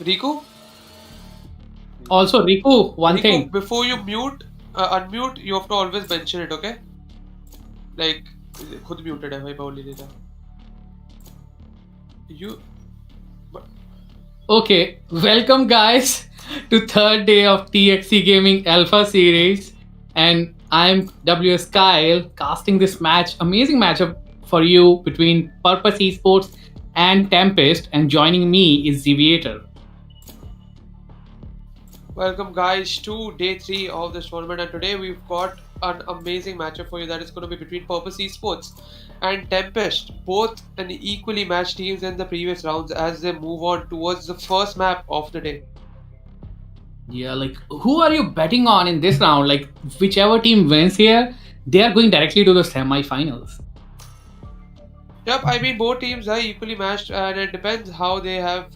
Riku? Also, Riku, one thing. Before you unmute, you have to always mention it, okay? Like, खुद muted है भाई बोल ही नहीं था. You. Okay, welcome guys to third day of TXC Gaming Alpha Series, and I'm WS Kyle casting this match, amazing matchup for you between TempesT Esports and TempesT, and joining me is Deviator. Welcome guys to day 3 of this tournament, and today we've got an amazing matchup for you that is going to be between TempesT Esports and TempesT, both an equally matched teams in the previous rounds as they move on towards the first map of the day. Yeah, like who are you betting on in this round? Like whichever team wins here, they are going directly to the semi-finals. Yep, I mean both teams are equally matched, and it depends how they have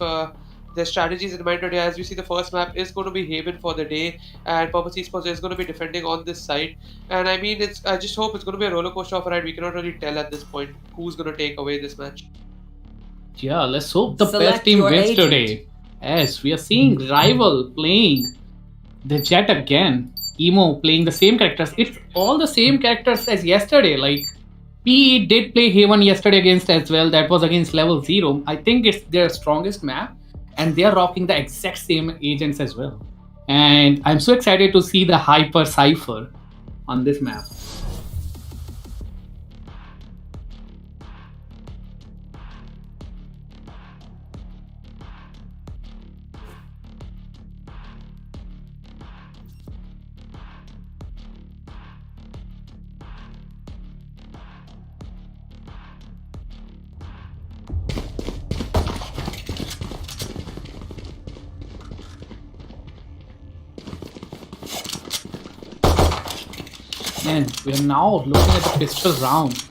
their strategies in mind today. As we see, the first map is going to be Haven for the day, and TempesT Esports is going to be defending on this side. And I mean, I just hope it's going to be a roller coaster of a ride. We cannot really tell at this point who's going to take away this match. Yeah, let's hope the best team wins today. Yes, we are seeing Rival playing the Jet again. Emo playing the same characters. It's all the same characters as yesterday. Like PE did play Haven yesterday against as well. That was against level 0. I think it's their strongest map, and they are rocking the exact same agents as well. And I'm so excited to see the Hyper Cypher on this map. And we are now looking at the pistol round.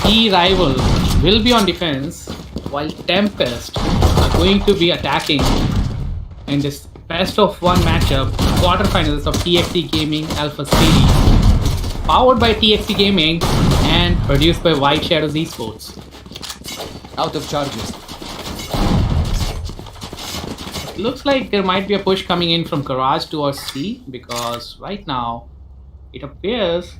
Key Rival will be on defense, while TempesT are going to be attacking in this best of one matchup, quarterfinals of TXC Gaming Alpha Series, powered by TXC Gaming and produced by WhiteShadows Esports. Out of charges. Looks like there might be a push coming in from Garage towards C, because right now it appears.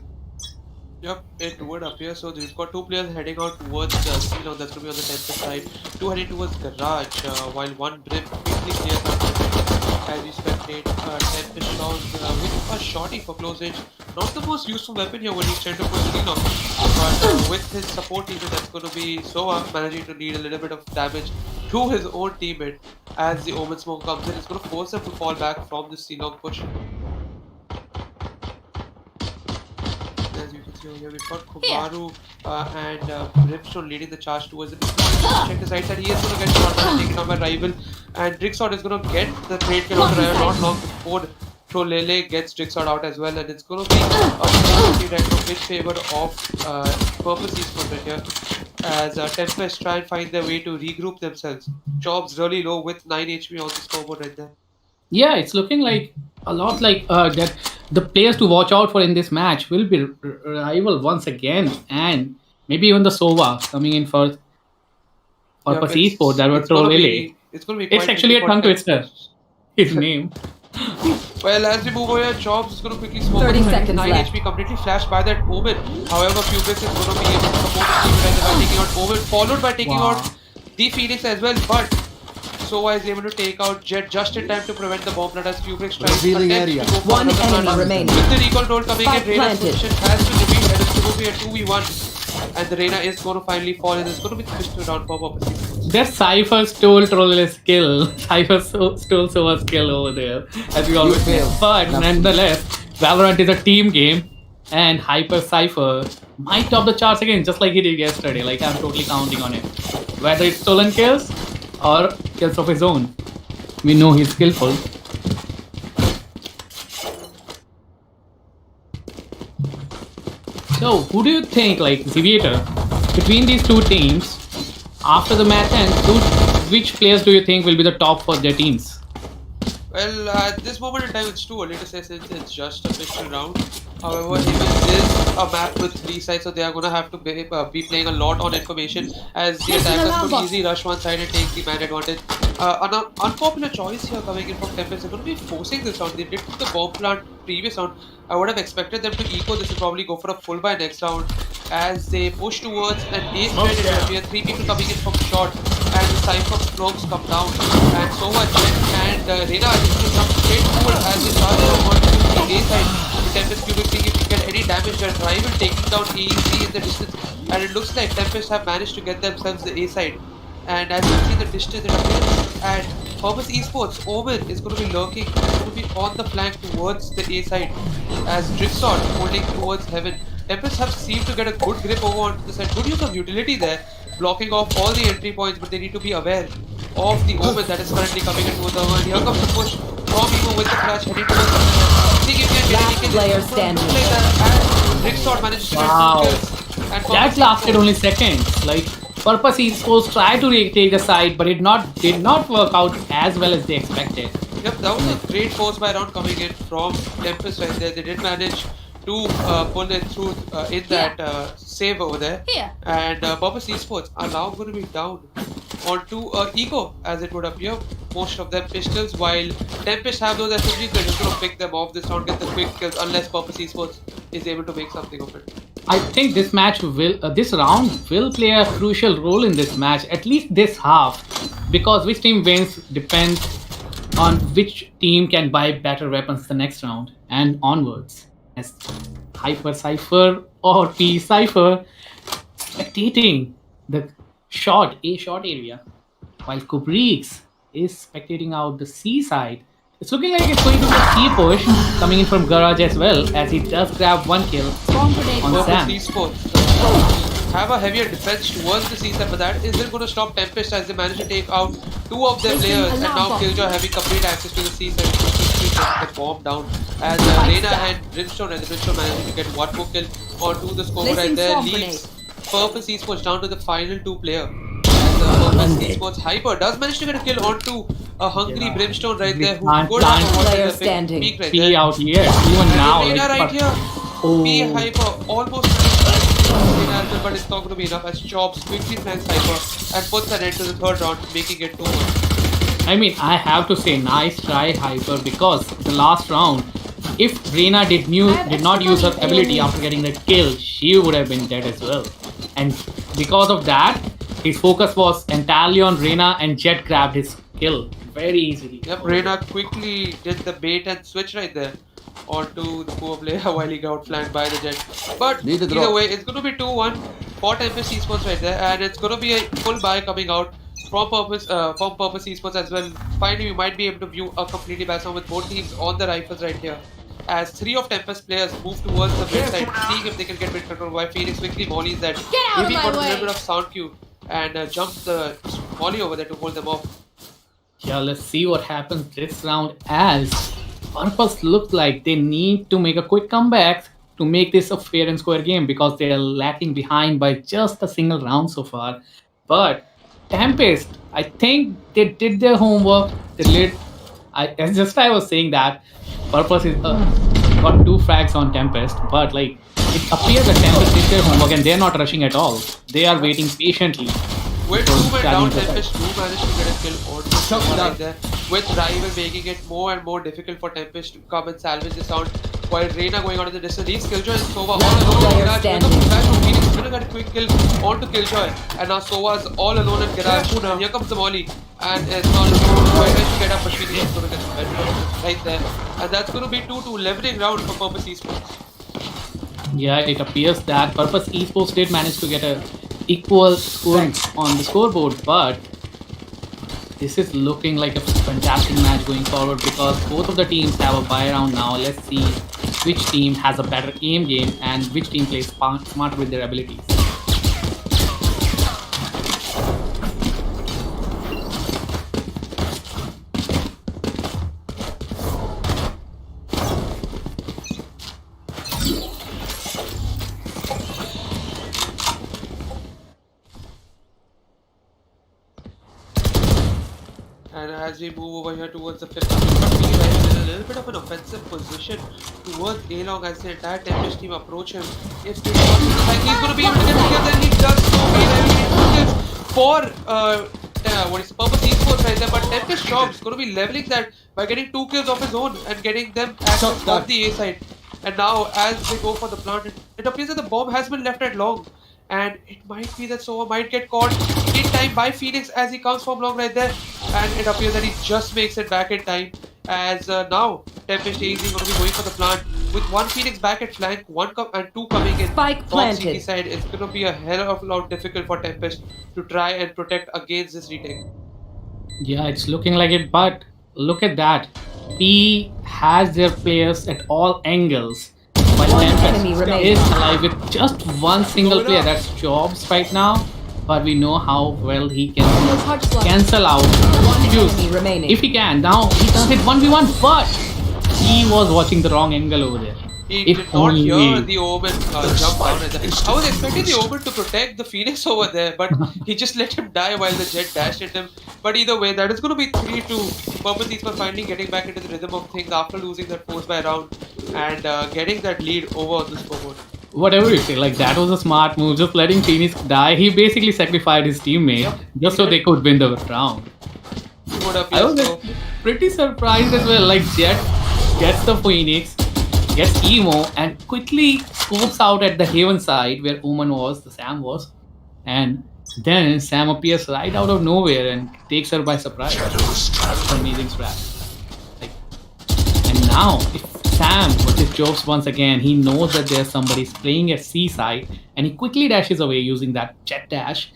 Yep, it would appear. So we've got two players heading out towards C now. That's going to be on the TempesT side. Two heading towards Garage, while one Brim quickly clears out as we spectate TempesT round with a shotty for close range. Not the most useful weapon here when he's trying to push Reno, but with his support teammate, that's going to be Sova managing to need a little bit of damage to his own teammate as the Omen smoke comes in. It's going to force him to fall back from this C-long push. As you can see over here, we've got Kumaru and Brimstone leading the charge towards the check the side side. He is going to get shot and taken down by Rival, and Drixod is going to get the trade kill on the Rival not long before Trolele gets Drixod out as well, and it's going to be a right in favor of TempesT Esports right here, as TempesT try and find their way to regroup themselves. Jobs really low with 9 HP on the scoreboard right there. Yeah, it's looking like a lot like that. The players to watch out for in this match will be Rival once again, and maybe even the Sova coming in for TempesT Esports. That were Trolele. It's going to be. It's actually a tongue twister. His name. Well, as we move over here, Jobs is going to quickly smoke 30 seconds 9 left. HP completely flashed by that Omen. However, Pubis is going to be able to support his team by taking out Omen, followed by taking out the Phoenix as well. But Sova is able to take out Jet just in time to prevent the bomb that as Kubrick tries to go for One another enemy run. remaining. With the recall roll coming in, Spike Reina's planted. position has to repeat, and it's going to be a 2v1. And the Reina is going to finally fall, and it's going to be the pistol round for TempesT. That Cypher stole Trolle's skill. Cypher stole Sova's skill over there, as we always say. But nonetheless, Valorant is a team game, and Hyper Cypher might top the charts again, just like he did yesterday. Like, I'm totally counting on it. Whether it's stolen kills or kills of his own, we know he's skillful. So, who do you think, like Deviator, between these two teams, after the match ends, which players do you think will be the top for their teams? Well, at this moment in time, it's too early to say since it's just a pistol round. However, even this a map with 3 sides, so they are going to have to be playing a lot on information as the attackers could easily rush one side and take the man advantage. An unpopular choice here coming in from Tempest. They're going to be forcing this round. They did the bomb plant previous round. I would have expected them to eco this and probably go for a full buy next round as they push towards an ace trade. It appears 3 people coming in from short and the Cypher smokes come down. And Sova, Jet and Rena are just jump straight forward as they start on the A side. The Tempest Cubic seeing if you get any damage. Their rival taking down AEC in the distance. And it looks like Tempest have managed to get themselves the A side. And as you see the distance it appears, and TXC Esports, Omen is going to be lurking, it's going to be on the flank towards the A side as Driftsword holding towards heaven. Tempest have seemed to get a good grip over on the side, good use of utility there, blocking off all the entry points, but they need to be aware of the Omen that is currently coming in towards the Omen. Here comes the push from Emo with the flash heading towards the think if you can player standing. Like that, and Driftsword manages to get 2 kills. And That lasted only seconds. Like TempesT Esports tried to retake the side, but it did not work out as well as they expected. Yep, that was a great force by round coming in from Tempest right there. They did manage to pull it through in that save over there. Here. And TempesT Esports are now going to be down onto Eco, as it would appear. Most of them pistols, while Tempest have those SMGs. They're just going to pick them off this round, get the quick kills, unless TempesT Esports is able to make something of it. I think this round will play a crucial role in this match, at least this half, because which team wins depends on which team can buy better weapons the next round and onwards. As Hyper Cypher or P Cypher spectating the A short area, while Kubriks is spectating out the C side. It's looking like it's going to be a C push coming in from Garage as well, as he does grab 1 kill on Sam. TXC Esports have a heavier defense towards the C side, but that isn't going to stop Tempest as they manage to take out 2 of their players, and now Killjoy having complete access to the C side to quickly take the bomb down as Reyna and Brimstone, and the Brimstone managing to get 1 more kill onto the score right there, leaves TXC Esports down to the final 2 player. TXC Esports Hyper does manage to get a kill onto a hungry Brimstone right there, who could have avoided the peak right P there. out here, even now. Reyna Like, right here. Oh. P Hyper almost but it's not going to be enough as Chops quickly flanks Hyper and puts an end to the 3rd round, making it 2-1. I mean, I have to say nice try, Hyper, because the last round, if Reyna did not use her ability after getting that kill, she would have been dead as well. And because of that, his focus was entirely on Reyna, and Jet grabbed his kill very easily. Yep, Reyna quickly did the bait and switch right there onto the poor player while he got flanked by the Jet. But either way, it's going to be 2-1 for TempesT Esports right there, and it's going to be a full buy coming out from TempesT Esports as well. Finally, we might be able to view a completely balanced one with both teams on the rifles right here, as 3 of Tempest players move towards the mid side, seeing if they can get mid control, while Phoenix quickly mollies that. Maybe got a little bit of sound cue and jumps the molly over there to hold them off. Yeah, let's see what happens this round, as TempesT looks like they need to make a quick comeback to make this a fair and square game, because they are lacking behind by just a single round so far. But TempesT, I think they did their homework. I was saying that TempesT is got 2 frags on TempesT, but like it appears that TempesT did their homework and they're not rushing at all. They are waiting patiently. With 2 men down, TempesT do manage to get a kill on right there, with rival making it more and more difficult for TempesT to come and salvage this round, while Reyna going out of the distance leaves Killjoy and Sova all alone in Garage. Phoenix is going to get a quick kill onto Killjoy, and now Sova's all alone in Garage. And here comes the molly, and it's not quite to get up, but Phoenix is going to get the head right there, and that's going to be 2-2, leveling round for TempesT Esports. Yeah, it appears that TempesT Esports did manage to get a equal score on the scoreboard, but this is looking like a fantastic match going forward, because both of the teams have a bye round now. Let's see which team has a better aim game and which team plays smart with their abilities. And as we move over here towards the 5th round, but we are in a little bit of an offensive position towards A-Long as the entire Tempest team approach him. If they want, like he's going to be able to get together, and he does so. For what is Purpose Esports right there, but TempesT Shop is going to be leveling that by getting 2 kills of his own and getting them access Shot from the A side. And now, as they go for the plant, it appears that the bomb has been left at long. And it might be that Sova might get caught in time by Phoenix as he comes from long right there. And it appears that he just makes it back in time. As now, TempesT is going to be going for the plant with one Phoenix back at flank, and two coming in Spike from planted. CT side. It's going to be a hell of a lot difficult for TempesT to try and protect against this retake. Yeah, it's looking like it, but look at that. P has their players at all angles. But One enemy TempesT remaining. is alive with just one single player. That's Jobs right now. But we know how well he can cancel out fuse. enemy remaining. If he can. Now he does hit 1v1, but he was watching the wrong angle over there. He If did not hear only- the Omen jump down at that. I was expecting the Omen to protect the Phoenix over there, but he just let him die while the Jet dashed at him. But either way, that is going to be 3-2. Purpose Esports finally getting back into the rhythm of things after losing that force by round and getting that lead over on the scoreboard. Whatever you say, like that was a smart move. Just letting Phoenix die. He basically sacrificed his teammate Yep, just he so they did. could win the round. Would I appear was so. pretty surprised as well. Like Jet gets the Phoenix, gets Emo, and quickly scopes out at the Haven side where Omen was, the Sam was, and then Sam appears right out of nowhere and takes her by surprise. That's an amazing strat. Like, and now if Sam versus Jobs once again, he knows that there's somebody playing at C side, and he quickly dashes away using that jet dash.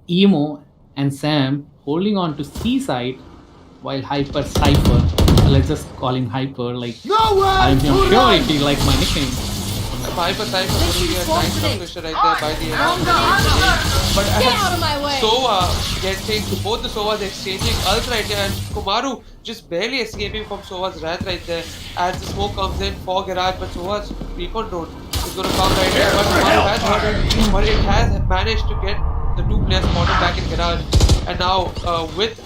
Emo and Sam holding on to C side while Hyper Cypher, let's just call him Hyper, like I'm not sure if he likes my nickname. Hyper Cypher will be a nice submission right there by the end of the game. But as Sova getting to both the Sovas exchanging ults right there, and Kumaru just barely escaping from Sova's wrath right there as the smoke comes in for Garage, but Sova's recon drone is going to come right there. But Kumaru has heard it, but it has managed to get the two players spotted back in Garage. And now with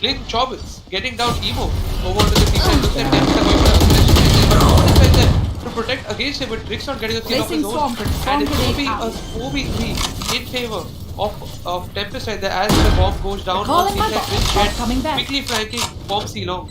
Clint Chobits getting down Emo over to the C-side, looks like TempesT are going for a selection, but no one is right there to protect against him, with Drix not getting a kill of his own. And it's going to be a 4v3 in favor of TempesT right there as the bomb goes down on Calling my C-side bot. with Jet Coming back. quickly flanking bomb C-long.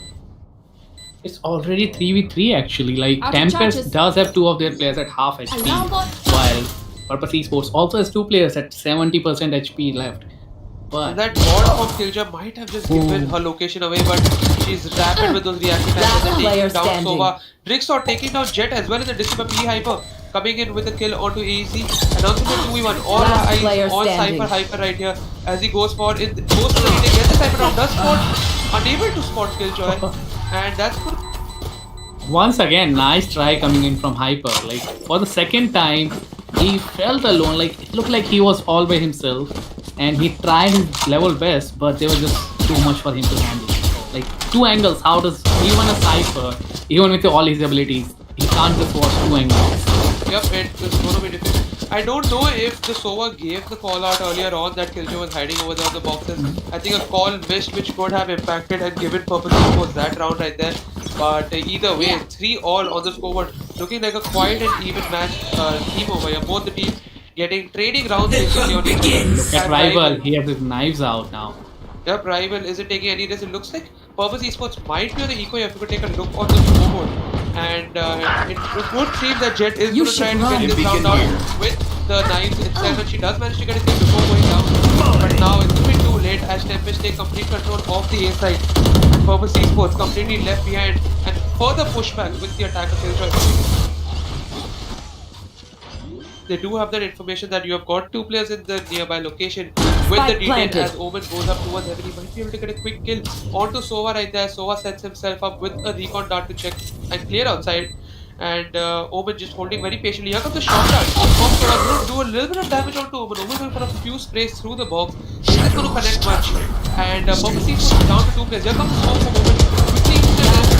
It's already 3v3 actually. Like Out of TempesT charges. does have two of their players at half HP, Alarm bot. while Purpose Esports also has two players at 70% HP left. And But that bot from Killjoy might have just given her location away, but she's rapid with those reaction times and then Player taking down standing. Sova. Drixor taking down Jet as well in the distance, but P Hyper coming in with a kill onto AEC. Announcing the 2v1. All Last eyes player on standing. Cypher Hyper right here as he goes for it. Goes for the retake, gets the Cypher down, does spot, unable to spot Killjoy. And that's good. once again, nice try coming in from Hyper. Like for the second time, he felt alone. Like it looked like he was all by himself, and he tried his level best, but they were just too much for him to handle. Like two angles. How does even a Cypher, even with all his abilities, he can't just watch two angles? Yep, it is going to be difficult. I don't know if the Sova gave the call out earlier on that Killjoy was hiding over there on the boxes. I think a call missed which could have impacted and given Purpose Esports that round right there. But either way, 3-all on the scoreboard. Looking like a quiet and even match team over here. Both the teams trading rounds basically on each other. At And Rival, he has his knives out now. Yep, Rival isn't taking any risk. It looks like Purpose Esports might be on the eco if you could take a look on the scoreboard. And it would seem that Jet is You going to try should to run. get this round out with the knives itself, and she does manage to get a kill before going down. But now it's a bit too late as TempesT take complete control of the A side. And Purpose Esports completely left behind and further pushback with the attack of Killjoy. They do have that information that you have got two players in the nearby location with Spike the detail planted. as Omen goes up towards heaven. He might be able to get a quick kill onto Sova right there. Sova sets himself up with a recon dart to check and clear outside. And Omen just holding very patiently. Here comes the shot dart from Sova. Going to do a little bit of damage onto Omen. Omen going for a few sprays through the box. He's not going to connect much. And Purpose Esports down to two players. Here comes the smoke from Omen. Quickly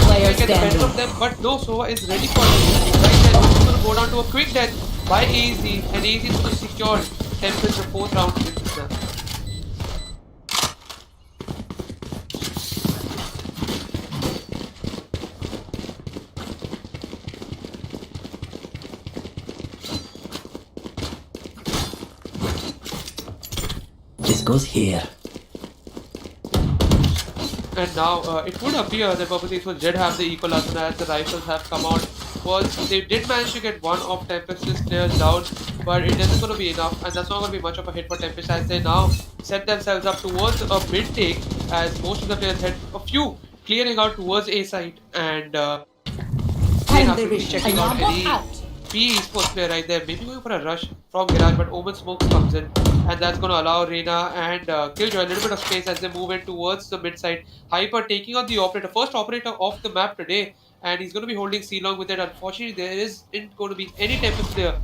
player get the better standing. of them, but no, Sova is ready for it. Right there, Omen's going to go down to a quick death by AZ, and AZ is going to secure TempesT the fourth round in this match. This goes here. And now it would appear that Purple Esports did have the equalizer as the rifles have come out. Was they did manage to get one of TempesT's players down, but it isn't going to be enough, and that's not going to be much of a hit for Tempest as they now set themselves up towards a mid take as most of the players head a few clearing out towards A side and they have to be checking out any PE esports player right there, maybe going for a rush from Garage, but Omen Smoke comes in, and that's going to allow Reina and Killjoy a little bit of space as they move in towards the mid side. Hyper taking on the operator, first operator off the map today, and he's going to be holding C-Long with it. Unfortunately, there isn't going to be any Tempest player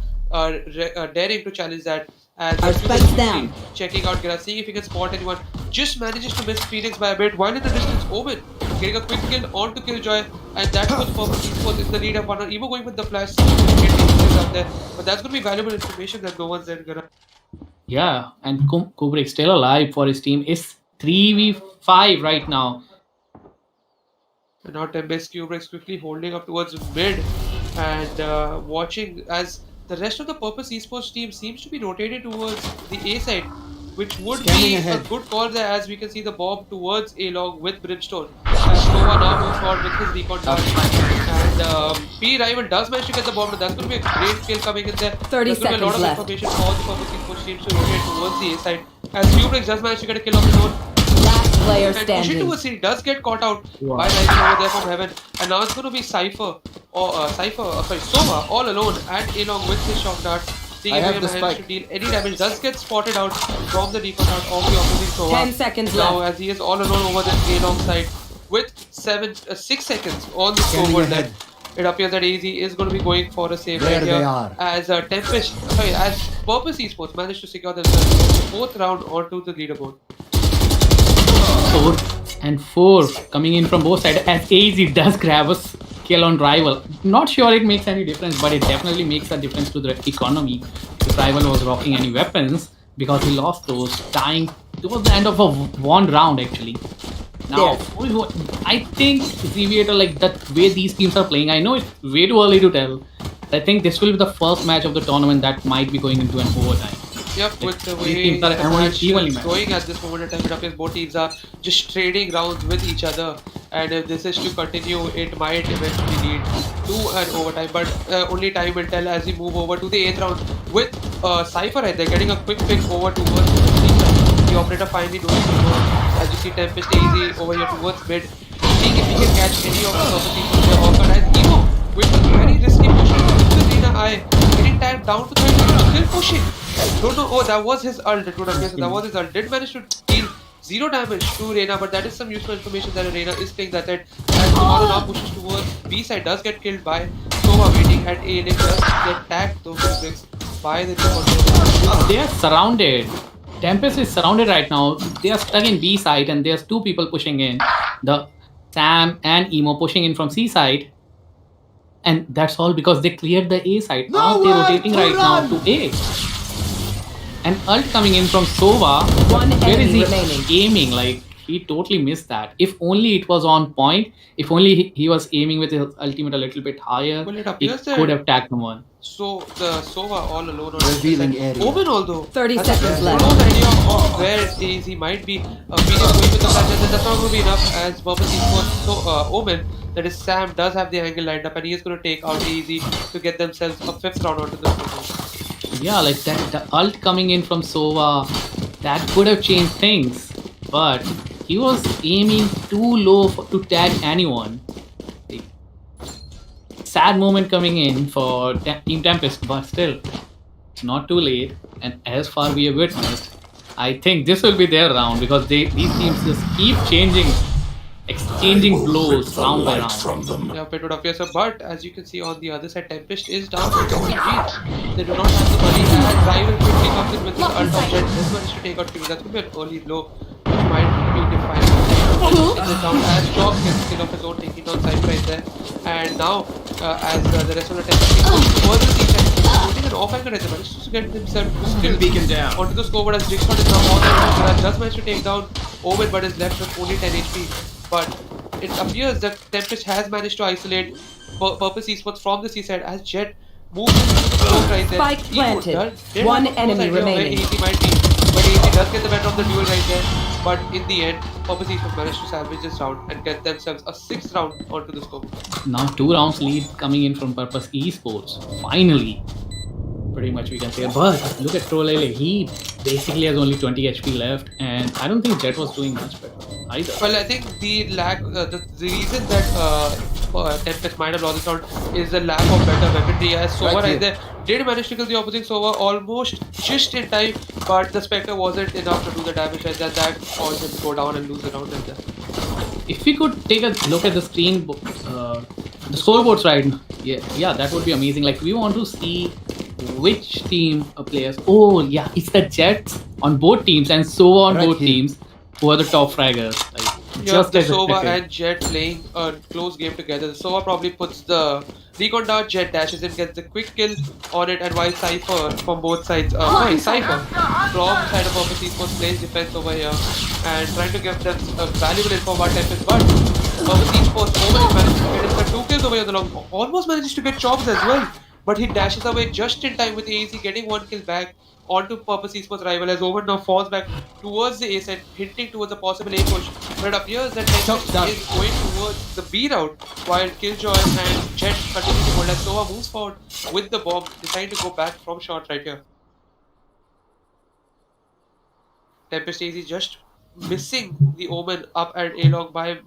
daring to challenge that. As spikes down. Checking out Garage, seeing if he can spot anyone. Just manages to miss Phoenix by a bit, while in the distance, Omen getting a quick kill onto Killjoy, and that's what Purple Esports is the lead up on. Even going with the flash, out there, but that's going to be valuable information that no one's there gonna. Yeah, and Kubrick still alive for his team. It's 3v5 right now. And now TempesT Kubrick's quickly holding up towards mid and watching as the rest of the Purpose Esports team seems to be rotated towards the A side, which would be a good call there as we can see the bomb towards A long with Brimstone. As Nova now moves forward with his recon dart. And P rival does manage to get the bomb, but that's going to be a great kill coming in there. 30 There's going to be a lot of seconds information for the Purpose Esports teams to rotate towards the A side. As Kubrick does manage to get a kill of his own. Last player And pushing standing. towards C does get caught out by Rising over there from heaven. And now it's going to be Cypher, or Sova all alone and along with his shock dart. Seeing if he can manage to deal any damage, does get spotted out from the recon dart of the opposing Sova. 10 seconds now, left. as he is all alone over this A long side with 6 seconds on the scoreboard left. It appears that AZ is going to be going for a save right here as as Purpose Esports managed to secure themselves the 4th round onto the leaderboard. 4 and 4 coming in from both sides as AZ does grab a kill on rival. Not sure it makes any difference, but it definitely makes a difference to the economy if rival was rocking any weapons because he lost those, dying towards the end of a one round actually. Now, I think Aviator, like the way these teams are playing, I know it's way too early to tell. I think this will be the first match of the tournament that might be going into an overtime. Yep, with the way teams are the match evenly is matched. going at this moment in time, it appears both teams are just trading rounds with each other. And if this is to continue, it might eventually lead to an overtime. But only time will tell as we move over to the 8th round with Cypher right there, getting a quick pick over towards the operator finally doing some work. As you see TempesT AZ over here towards mid, seeing if he can catch any of the properties from their offer. And Emo with a very risky push into the Reina Eye, getting tagged down to 30, still pushing. Don't know, oh that was his ult, it would appear, so that was his ult. Did manage to deal 0 damage to Reina, but that is some useful information that Reina is playing that side. As Tomorrow now pushes towards B side, does get killed by Sova waiting at A lane, does get tagged those bricks by the control. They are surrounded. TempesT is surrounded right now. They are stuck in B side and there's 2 people pushing in. The Sam and Emo pushing in from C side. And that's all because they cleared the A side. Now they're rotating right now to A. And ult coming in from Sova. One Where is enemy he remaining. aiming? Like, he totally missed that. If only it was on point, if only he was aiming with his ultimate a little bit higher, Well, it he appears that- could have tagged someone. So the Sova all alone on Revealing the area. Omen although 30 has seconds no left. idea of where he might be. Phoenix going with the flash, and that's not going to be enough as Purpose Esports. So Omen, that is Sam, does have the angle lined up and he is going to take out Easy to get themselves a 5th round onto the scoreboard. Yeah, like that, the ult coming in from Sova, that could have changed things. But he was aiming too low to tag anyone. Like, sad moment coming in for Team TempesT, but still, it's not too late. And as far we have witnessed, I think this will be their round because these teams just keep exchanging blows round by round. Yeah, it would appear so. But as you can see on the other side, TempesT is down to 6 Gs. They do not have the money and Rival quickly comes in with his ult of Jet. This managed to take out Q. That's going to be an early blow, which might be defined in the round as Jock gets skill of his own, taking down Cypher right there. And now, as the rest of the TempesT team goes towards the defense, putting an off-anchor right there, managed to get himself to Beacon down. onto the scoreboard as Jigsaw is now on the run. Garage does manage to take down Omen, but is left with only 10 HP. But it appears that TempesT has managed to isolate Purpose Esports from the C side as Jet moves into the smoke right there. Spike planted. One enemy remaining. Where AZ might be, but AZ does get the better of the duel right there. But in the end, Purpose Esports managed to salvage this round and get themselves a 6th round onto the scoreboard. Now 2 rounds lead coming in from Purpose Esports. Finally. Pretty much we can say. But look at Trolele. He basically has only 20 HP left, and I don't think Jet was doing much better either. Well, I think the reason that TempesT might have lost this round is the lack of better weaponry. As Sova right there did manage to kill the opposing Sova almost just in time, but the Spectre wasn't enough to do the damage right there. That caused him to go down and lose the round right there. If we could take a look at the screen, the scoreboards right now, yeah, that would be amazing. Like we want to see which team players. Oh yeah, it's the Jets on both teams and Sova on both teams who are the top fraggers. Like, Just the Sova and Jet playing a close game together. The Sova probably puts the recon dart, Jet dashes in, gets the quick kill on it, and while Cypher from both sides, Cypher from side of Purpose Esports plays defense over here and trying to give them valuable info about TempesT, but Purpose Esports almost manages to get himself 2 kills over here on the long, almost manages to get chops as well, but he dashes away just in time with the AZ, getting 1 kill back onto Purpose Esports rival as Omen now falls back towards the A side, hinting towards a possible A push. But it appears that TempesT is going towards the B route while Killjoy and Jet continue to hold as Sova moves forward with the bomb, deciding to go back from short right here. TempesT is just missing the Omen up at A long by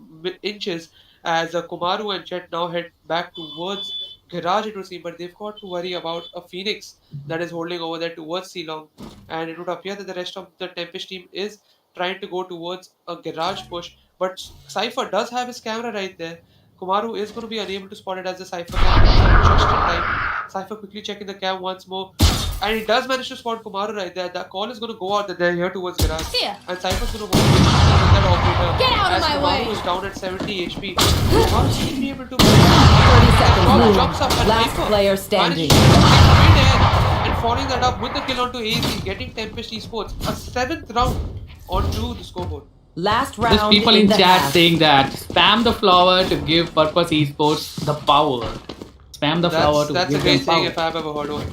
inches as Kumaru and Jet now head back towards Garage it would seem, but they've got to worry about a Phoenix that is holding over there towards C long, and it would appear that the rest of the TempesT team is trying to go towards a Garage push, but Cypher does have his camera right there. Kumaru is going to be unable to spot it as the Cypher comes just in time. Cypher quickly checking the cam once more, and he does manage to spot Kumaru right there. That call is going to go out that they're here towards Garage, and Cypher's going to want to with that operator. Get out of as my Kumaru way. is down at 70 HP. Kumaru should be able to 30 seconds jumps up and Last Hyper player manages standing. to get mid-air and following that up with the kill onto AZ, getting TempesT Esports a 7th round onto the scoreboard. Last There's round people in the chat half. saying that spam the flower to give Purpose Esports the power. Spam the flower to That's a give great them thing power. if I've ever heard one.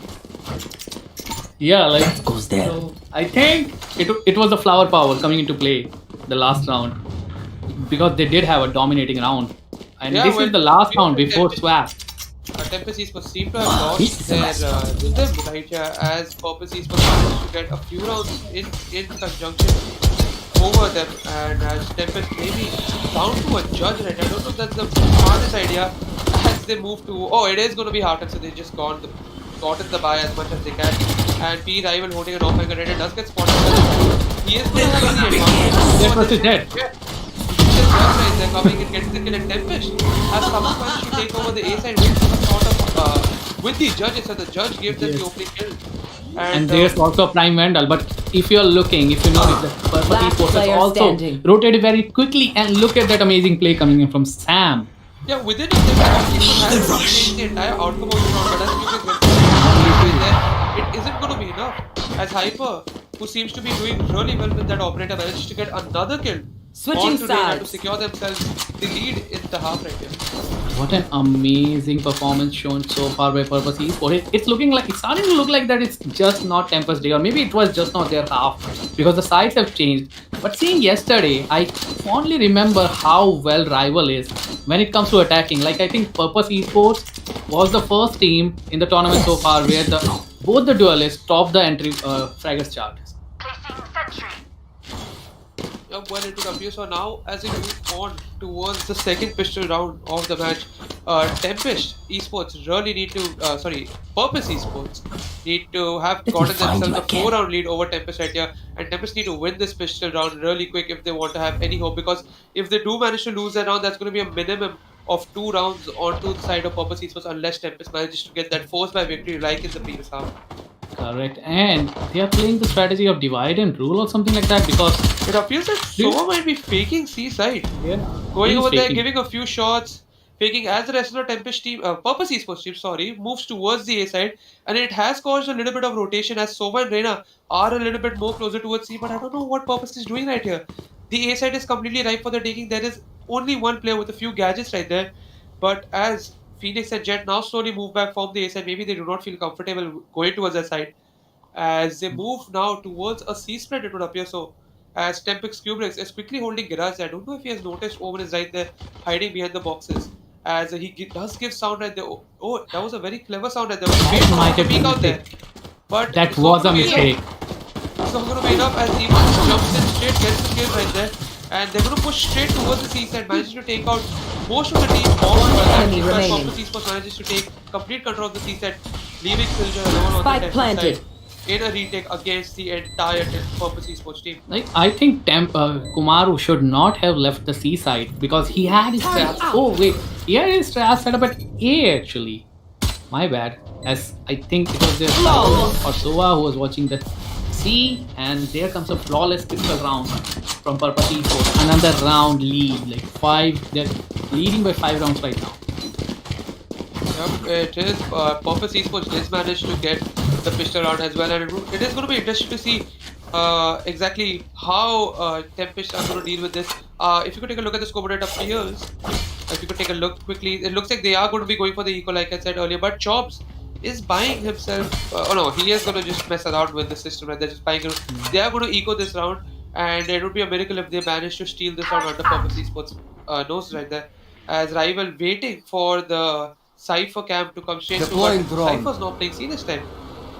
Yeah, like Goes there. so I think it was the flower power coming into play the last round because they did have a dominating round, and Yeah, this well, is the last round we- before swap. TempesT Esports seem to have lost their rhythm right here as Purpose Esports managed to get a few rounds in conjunction over them, and as TempesT maybe down to a judge right. I don't know if that's the smartest idea as they move to. Oh, it is going to be Harton, so they just gotten the buy as much as they can. And P rival holding an off-anchor right, does get spotted. He is going to have the advantage. That was dead. Yeah. Just right there coming and getting the kill, and TempesT has somehow managed to take over the A side with some sort of with the judges, so the judge gave them the opening kill. And there's also a Prime Vandal, but if you're looking, if you notice, the Purpose Last Esports has player also standing. rotated very quickly, and look at that amazing play coming in from Sam. Yeah, within it, TempesT has changed the entire outcome of the round, but as you can there, it isn't going to be enough. As Hyper, who seems to be doing really well with that operator, managed to get another kill. Switching on Reyna to sides. secure themselves the lead in the half right here. What an amazing performance shown so far by Purpose Esports. It's looking like, it's starting to look like that it's just not TempesT Day, or maybe it was just not their half because the sides have changed. But seeing yesterday, I fondly remember how well Rival is when it comes to attacking. Like, I think Purpose Esports was the first team in the tournament so far where both the duelists topped the entry fraggers chart. Well, it would appear so now as we move on towards the second pistol round of the match, TempesT Esports really need to, Purpose Esports need to have gotten themselves a 4-round lead over TempesT right here, and TempesT need to win this pistol round really quick if they want to have any hope, because if they do manage to lose that round, that's going to be a minimum of 2 rounds onto the side of Purpose Esports unless TempesT manages to get that force by victory like in the previous half. Correct, and they are playing the strategy of divide and rule or something like that because It appears that Sova might be faking C side. Going he's over there, faking. giving a few shots, faking as the rest of the TempesT team, Purpose Esports team, moves towards the A side, and it has caused a little bit of rotation as Sova and Reyna are a little bit more closer towards C, but I don't know what Purpose is doing right here. The A side is completely ripe for the taking. There is only one player with a few gadgets right there, but as Phoenix and Jet now slowly move back from the A side, maybe they do not feel comfortable going towards that side. As they move now towards a C split, it would appear so. as TempesT Cubrix is quickly holding Garage. I don't know if he has noticed Omen is right there hiding behind the boxes. As does give sound right there. Oh, that was a very clever sound right there. Wait for Might him to have been peek a out there. mistake. But That it's not was a going to be mistake. enough. It's not going to be enough as Emo just jumps in straight, gets the kill right there. And they're going to push straight towards the C side, manages to take out most of the team. enemy remaining. TempesT Esports manages to take complete control of the C side, leaving Silja alone on Spike the Tempest planted. side in a retake against the entire TempesT Esports team. Like I think Kumaru should not have left the seaside because he had his traps. Oh wait, he had his traps set up at A actually. My bad. As I think it was their or Sova who was watching the C, and there comes a flawless pistol round from TempesT Esports. Another round lead, like 5. They're leading by 5 rounds right now. Yep, it is. TempesT Esports did manage to get the pistol round as well, and it is going to be interesting to see exactly how Tempest are going to deal with this. If you could take a look at the scoreboard, it appears. If you could take a look quickly, it looks like they are going to be going for the eco, like I said earlier. But Chops is buying himself. Oh no, he is going to just mess around with the system, right? They're just buying. They are going to eco this round, and it would be a miracle if they manage to steal this round under TempesT Esports nose right there. As rival waiting for the Cypher camp to come straight Deploying through, but drone. Cypher's not playing C this time.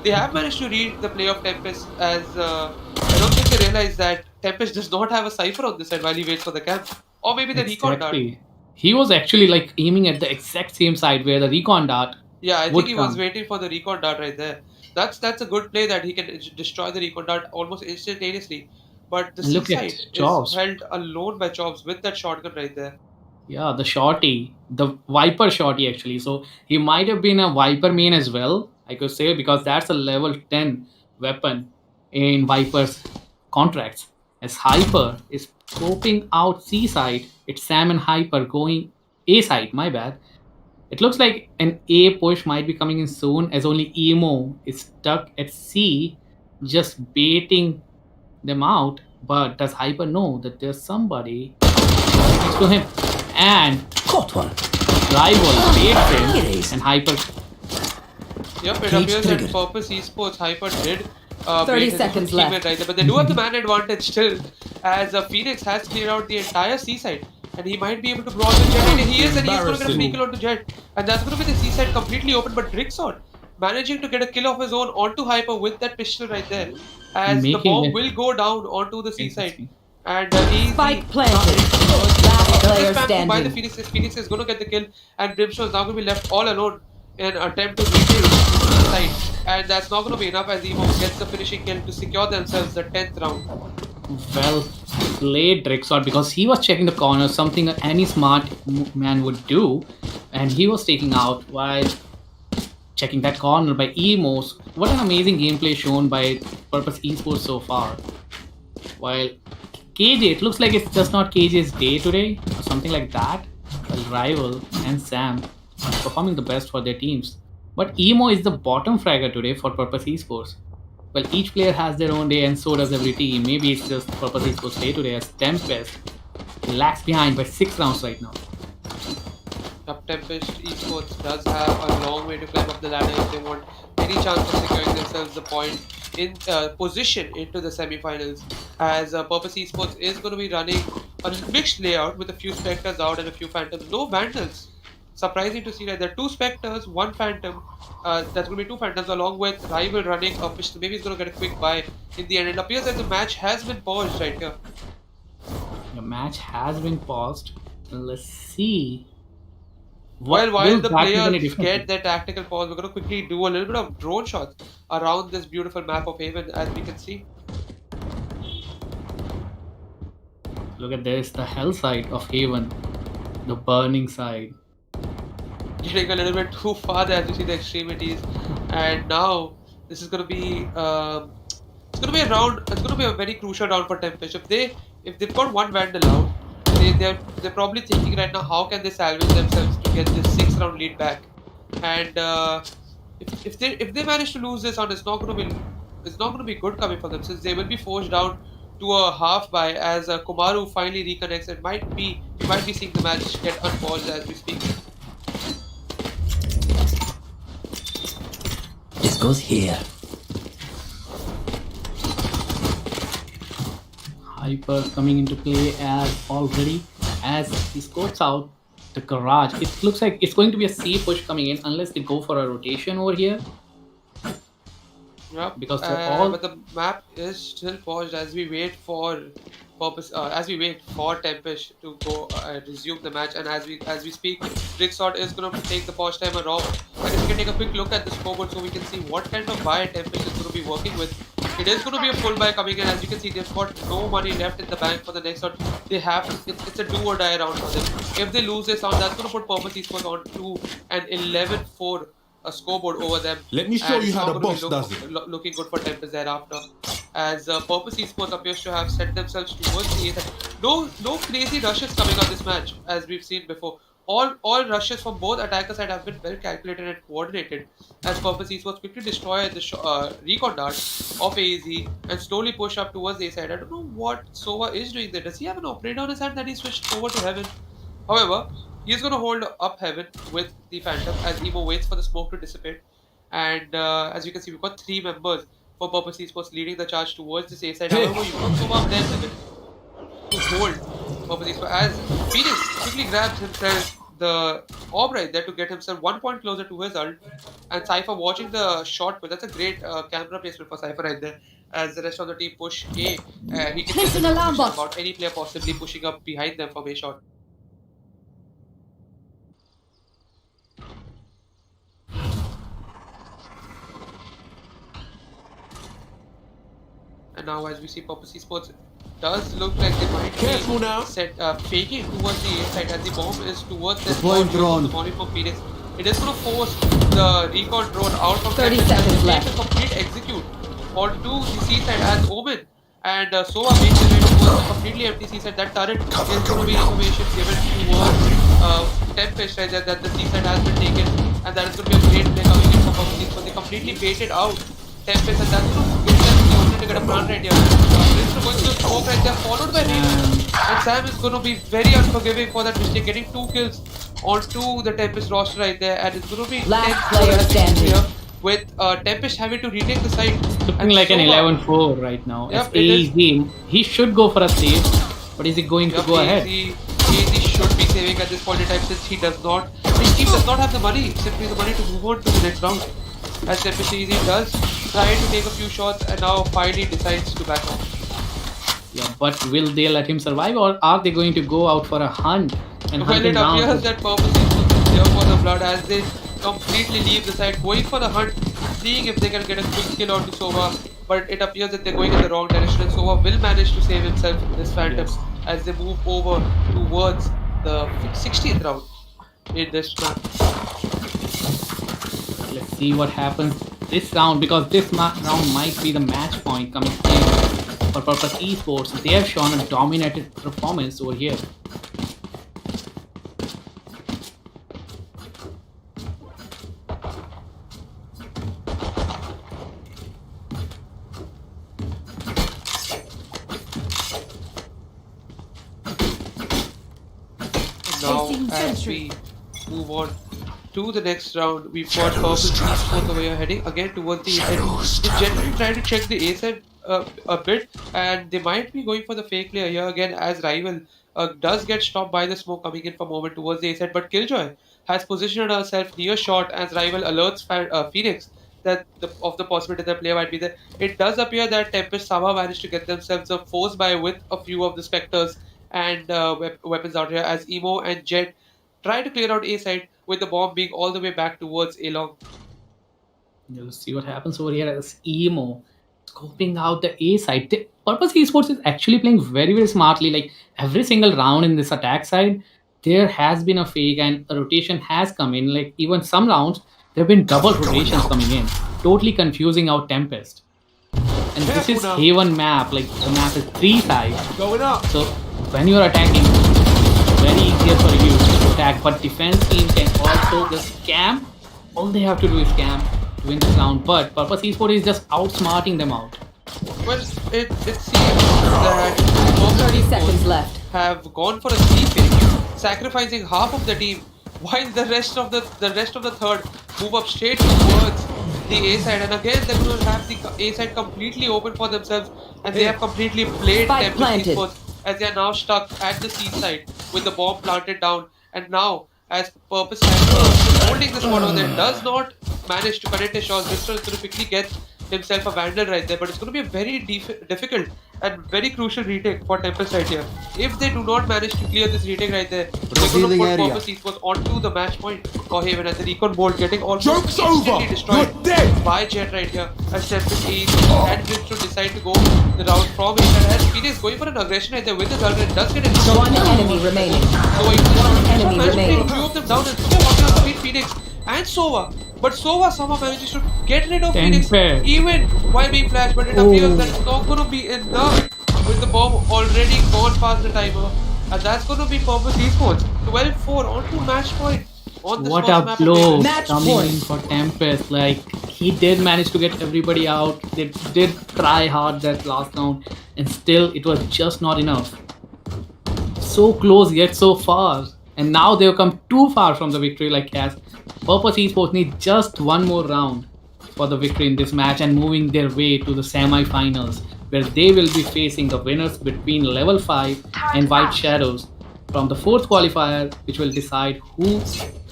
They have managed to read the play of Tempest as I don't think they realize that Tempest does not have a Cypher on this side while he waits for the camp. Or maybe the recon dart. Exactly. He was actually like aiming at the exact same side where the recon dart. Yeah, I would think he was come. waiting for the recon dart right there. That's a good play that he can destroy the recon dart almost instantaneously. But the And C look at side is Chops. held alone by Chops with that shotgun right there. Yeah, the shorty, the Viper shorty actually. So he might have been a Viper main as well, I could say, because that's a level 10 weapon in Viper's contracts. As Hyper is scoping out C side, it's Sam and Hyper going A side, my bad. It looks like an A push might be coming in soon as only Emo is stuck at C, just baiting them out. But does Hyper know that there's somebody next to him? And Caught one. rival baits him and Hyper. Yep, it Cage appears that triggered. TempesT Esports Hyper did 30 bait his seconds teammate left. right there, but they do have the man advantage still, as Phoenix has cleared out the entire C side, and he might be able to blow out the Jet, and he is, and he's going to get a free kill onto Jet, and that's going to be the C side completely open, but Drixon managing to get a kill of his own onto Hyper with that pistol right there, as the Making bomb it will go down onto the C side, interesting. and easy. Spike planted. Last player By the standing. Phoenix is going to get the kill, and Brimstone is now going to be left all alone in an attempt to rekill the side, and that's not going to be enough as Emo gets the finishing kill to secure themselves the 10th round. Well played, Drixor, because he was checking the corner, something any smart man would do, and he was taking out while checking that corner by Emos. What an amazing gameplay shown by TempesT Esports so far. While KJ, it looks like it's just not KJ's day today, or something like that. Well, Rival and Sam are performing the best for their teams. But Emo is the bottom fragger today for TempesT Esports. Well, each player has their own day and so does every team. Maybe it's just TempesT Esports' day today as Tempest lags behind by 6 rounds right now. TempesT Esports does have a long way to climb up the ladder if they want any chance of securing themselves the point in position into the semi-finals, as TempesT Esports is going to be running a mixed layout with a few Spectres out and a few Phantoms. No Vandals. Surprising to see that there are 2 Spectres, 1 Phantom. That's going to be 2 Phantoms along with Rival running a pistol. Maybe he's going to get a quick buy in the end. It appears that the match has been paused right here. The match has been paused. Let's see. While will the that be any players different? get their tactical pause, we're going to quickly do a little bit of drone shots around this beautiful map of Haven, as we can see. Look at this, the hell side of Haven, the burning side. Getting a little bit too far there as you see the extremities, and now this is going to be it's going to be a round. It's going to be a very crucial round for Tempest. If they've got 1 Vandal out, they're probably thinking right now how can they salvage themselves to get this 6th round lead back, and if they manage to lose this round, it's not going to be good coming for them, since they will be forced down to a half by as Kumaru finally reconnects. We might be seeing the match get unpaused as we speak. This goes here. Hyper coming into play as he scopes out the garage. It looks like it's going to be a C push coming in unless they go for a rotation over here Yep. because they're all. But the map is still paused as we wait for Tempest to go resume the match, and as we speak, Ricksort is going to take the pause timer off. And if we can take a quick look at the scoreboard so we can see what kind of buy Tempest is going to be working with. It is going to be a full buy coming in. As you can see, they've got no money left in the bank for the next round. They have it's a do or die round for them. If they lose this round, that's going to put TempesT Esports on to an 11-4 a scoreboard over them. Let me show And you it's how not the gonna be boss does it. looking good for Tempest thereafter. As TempesT Esports appears to have set themselves towards the A. No crazy rushes coming on this match as we've seen before. All rushes from both attacker side have been well calculated and coordinated. As TempesT Esports quickly destroy the recon dart of AZ and slowly push up towards the A side. I don't know what Sova is doing there. Does he have an operator on his hand that he switched over to Heaven? However, he's going to hold up Heaven with the Phantom as Emo waits for the smoke to dissipate. And as you can see, we've got 3 members for TempesT Esports leading the charge towards this A side. However, you've got Soma up there, Heaven, to hold TempesT Esports as Phoenix quickly grabs himself the orb right there to get himself 1 point closer to his ult. And Cypher watching the shot, but that's a great camera placement for Cypher right there. As the rest of the team push A, he can Placing alarm bot. about any player possibly pushing up behind them from A shot. And now as we see TempesT Esports does look like they might Careful be now. faking towards the A side as the bomb is towards the Deploying spot drone. the molly from Phoenix. It is going to force the recon drone out of 30 Tempest as seconds they left. take a complete execute onto the C side as Omen. And Sova makes his way towards a completely empty C side. That turret is going to be information given towards Tempest right there that the C side has been taken. And that is going to be a great play coming in for TempesT Esports. They completely baited out Tempest, and that's going to give them the opportunity to get a plant right here. Prince going to smoke right there, followed by Raven. And Sam is going to be very unforgiving for that mistake, getting 2 kills onto the Tempest roster right there. And it's going to be Last 10 player as we see standing. here, with Tempest having to retake the site. Looking And like an Sova- 11-4 right now. Yep, As it is. AZ, he should go for a save, but is he going to Yep, go ahead? AZ should be saving at this point in time since his team does not have the money, simply the money to move on to the next round. As Tempest AZ does try to take a few shots and now finally decides to back off. Yeah, but will they let him survive, or are they going to go out for a hunt and Well, hunt it him down? appears that TempesT is here for the blood as they completely leave the side, going for the hunt, seeing if they can get a quick kill onto Sova. But it appears that they're going in the wrong direction, and Sova will manage to save himself from this Phantom as they move over towards the 16th round in this map. Let's see what happens this round, because this round might be the match point coming in for TempesT Esports. They have shown a dominated performance over here. Now, Placing as sentry. we move on to the next round, we've got TempesT Esports the way you're heading again towards the A side. They're generally trying to check the A side a bit, and they might be going for the fake player here again as Rival does get stopped by the smoke coming in for a moment towards the A side, but Killjoy has positioned herself near shot as Rival alerts Phoenix that of the possibility that player might be there. It does appear that Tempest somehow managed to get themselves a force buy with a few of the Spectres and weapons out here as Emo and Jet try to clear out A side with the bomb being all the way back towards A long. Let's see what happens over here as Emo scoping out the A side. TempesT Esports is actually playing very, very smartly. Like every single round in this attack side, there has been a fake and a rotation has come in. Like even some rounds, there have been double rotations coming in, totally confusing out TempesT. And this Careful is now. Haven map. Like the map is 3 sides. Going up. So when you are attacking, very easier for you to attack. But defense team can also just scam. All they have to do is scam to win this round. But TempesT Esports is just outsmarting them out. Well, it seems that TempesT 30 seconds Esports left. have gone for a sleeping, sacrificing half of the team, while the rest of the third move up straight towards the A side, and again they're going to have the A side completely open for themselves, and they have completely played Spike TempesT planted. Esports as they are now stuck at the C side with the bomb planted down, and now as Purpose holding the spot over there does not manage to connect a shot. This is going to quickly get himself a vandal right there, but it's going to be a very difficult and very crucial retake for TempesT right here. If they do not manage to clear this retake right there, they're going to Revealing put area. Purpose Esports onto the match point for Haven, and the recon bolt getting almost Joke's instantly over! destroyed You're dead! by Jet right here. As TempesT and Blitz to decide to go the route from it, and as Phoenix going for an aggression right there with the Valorant, does get it. One enemy remaining. So enemy managed to take remaining. a few of them down and walking on between Phoenix and Sova. But Sova somehow manages to get rid of Phoenix Tempest. even while being flashed, but it appears that it's not going to be enough with the bomb already gone past the timer. And that's going to be Purpose Esports. 12-4 onto match point on this What first a map blow of Match coming point. in for Tempest. Like, he did manage to get everybody out. They did try hard that last round, and still it was just not enough. So close yet so far. And now they've come too far from the victory. Like, as Purpose Esports need just one more round for the victory in this match and moving their way to the semi-finals, where they will be facing the winners between Level 5 and WhiteShadows from the 4th qualifier, which will decide who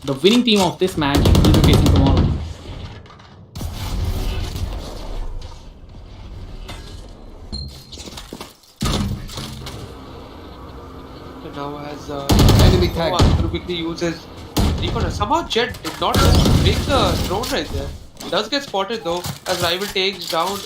the winning team of this match will be facing tomorrow. So now as Enemy tag. Sova quickly uses recon. Somehow Jet did not break the drone right there. Does get spotted though as Rival takes down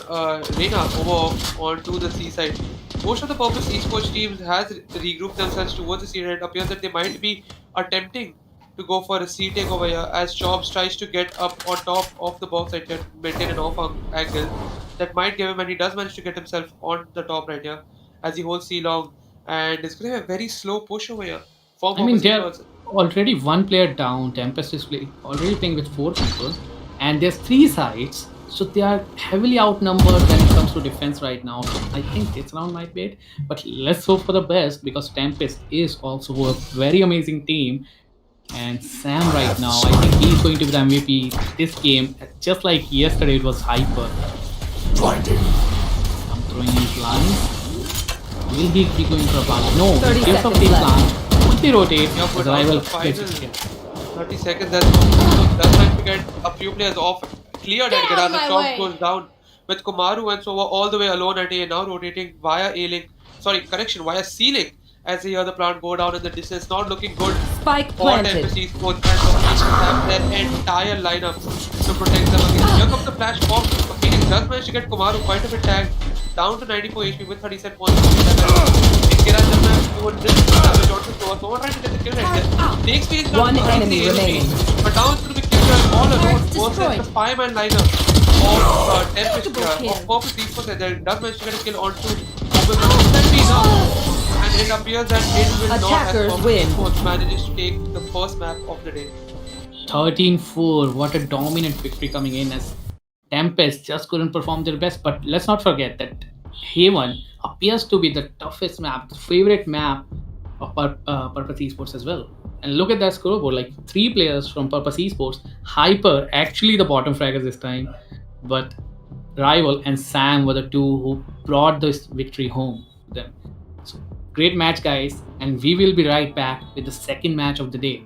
Reina over onto the C side. Most of the Purpose Esports teams has regrouped themselves towards the C side. It appears that they might be attempting to go for a C take over here as Jobs tries to get up on top of the box right here to maintain an off angle that might give him, and he does manage to get himself on the top right here as he holds C long, and it's going to be a very slow push over here for I mean, Purpose they're Esports. already one player down. Tempest is already playing with 4 people, and there's 3 sides, so they are heavily outnumbered when it comes to defense right now. I think this round might be it, but let's hope for the best because Tempest is also a very amazing team. And Sam right now, I think he's going to be the MVP this game. Just like yesterday, it was Hyper. Blinding. I'm throwing in plant. Will he be going for a plant? No, 30 he gives up seconds the left. plant. Quickly rotate. Yeah, but The on rival the final gets it here. 30 seconds as does manage to get a few players off cleared and Get get out out. The my chop way. goes down with Kumaru and Sova all the way alone at A, now rotating via A-Link. Sorry, correction, via C-Link as they hear the plant go down in the distance. Not looking good Spike for planted. TempesT Esports, and the Phoenix have their entire lineup to protect them against. Here comes the flash bomb. The Phoenix does manage to get Kumaru quite a bit tagged down to 94 HP with 37 points. Kira does manage to do a little damage onto Sova. Sova trying to get the kill right there. Takes Phoenix down One to enemy 33 HP. remaining. But now it's going to be Kira all alone Turret's versus destroyed. the 5-man lineup of TempesT Double of kill. Purpose Esports, and they does manage to get a kill onto enough. And it appears that it will not Attackers as Purpose win. Esports manages to take the first map of the day. 13-4. What a dominant victory coming in as Tempest just couldn't perform their best. But let's not forget that Haven appears to be the toughest map, the favorite map of Purpose Esports as well. And look at that scoreboard, like 3 players from Purpose Esports. Hyper, actually the bottom fraggers this time, but Rival and Sam were the 2 who brought this victory home to them. So great match, guys, and we will be right back with the second match of the day.